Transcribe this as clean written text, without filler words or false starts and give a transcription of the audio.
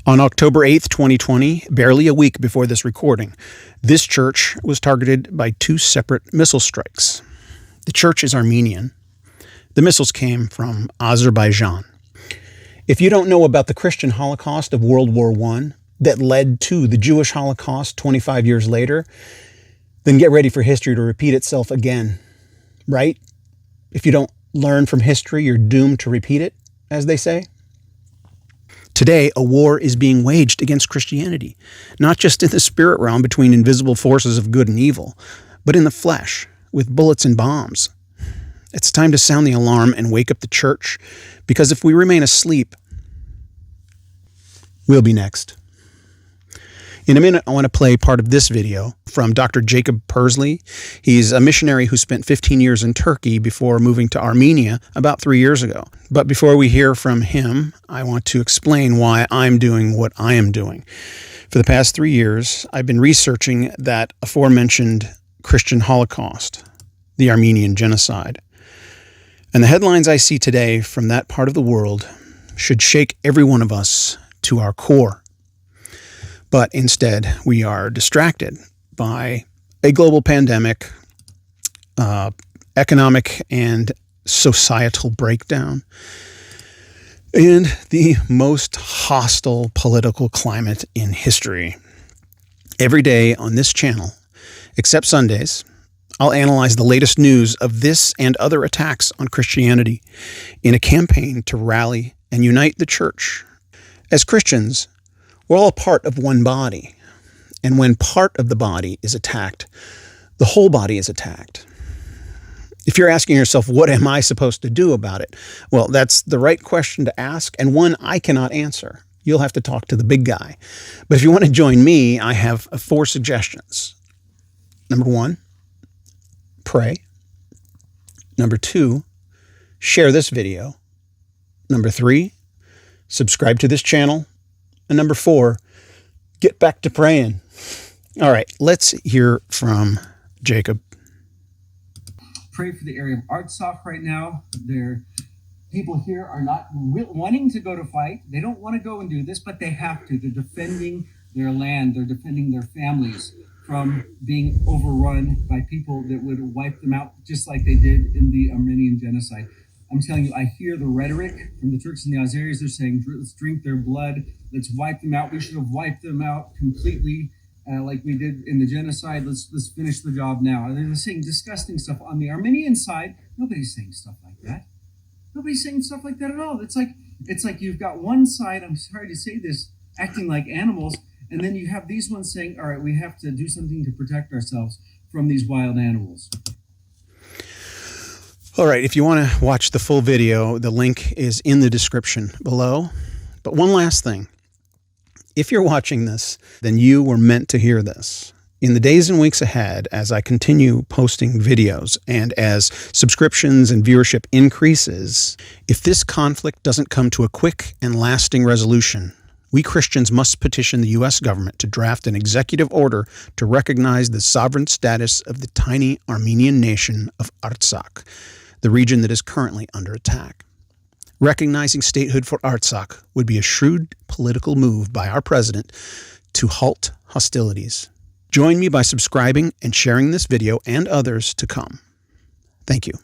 On October 8th, 2020, barely a week before this recording, this church was targeted by two separate missile strikes. The church is Armenian. The missiles came from Azerbaijan. If you don't know about the Christian Holocaust of World War I that led to the Jewish Holocaust 25 years later, then get ready for history to repeat itself again, right? If you don't learn from history, you're doomed to repeat it, as they say. Today, a war is being waged against Christianity, not just in the spirit realm between invisible forces of good and evil, but in the flesh, with bullets and bombs. It's time to sound the alarm and wake up the church, because if we remain asleep, we'll be next. In a minute, I want to play part of this video from Dr. Jacob Pursley. He's a missionary who spent 15 years in Turkey before moving to Armenia about 3 years ago. But before we hear from him, I want to explain why I'm doing what I am doing. For the past 3 years, I've been researching that aforementioned Christian Holocaust, the Armenian genocide. And the headlines I see today from that part of the world should shake every one of us to our core. But instead, we are distracted by a global pandemic, economic and societal breakdown, and the most hostile political climate in history. Every day on this channel, except Sundays, I'll analyze the latest news of this and other attacks on Christianity in a campaign to rally and unite the church. As Christians, we're all a part of one body, and when part of the body is attacked, the whole body is attacked. If you're asking yourself, what am I supposed to do about it? Well, that's the right question to ask, and one I cannot answer. You'll have to talk to the big guy. But if you want to join me, I have 4 suggestions. Number 1, pray. Number 2, share this video. Number 3, subscribe to this channel. And number 4, get back to praying. All right, let's hear from Jacob. Pray for the area of Artsakh right now. People here are not wanting to go to fight. They don't want to go and do this, but they have to. They're defending their land. They're defending their families from being overrun by people that would wipe them out, just like they did in the Armenian genocide. I'm telling you, I hear the rhetoric from the Turks and the Azeris. They're saying, let's drink their blood. Let's wipe them out. We should have wiped them out completely like we did in the genocide. Let's finish the job now. And they're saying disgusting stuff. On the Armenian side, nobody's saying stuff like that. Nobody's saying stuff like that at all. It's like you've got one side, I'm sorry to say this, acting like animals. And then you have these ones saying, all right, we have to do something to protect ourselves from these wild animals. All right, if you want to watch the full video, the link is in the description below. But one last thing. If you're watching this, then you were meant to hear this. In the days and weeks ahead, as I continue posting videos and as subscriptions and viewership increases, if this conflict doesn't come to a quick and lasting resolution, we Christians must petition the U.S. government to draft an executive order to recognize the sovereign status of the tiny Armenian nation of Artsakh, the region that is currently under attack. Recognizing statehood for Artsakh would be a shrewd political move by our president to halt hostilities. Join me by subscribing and sharing this video and others to come. Thank you.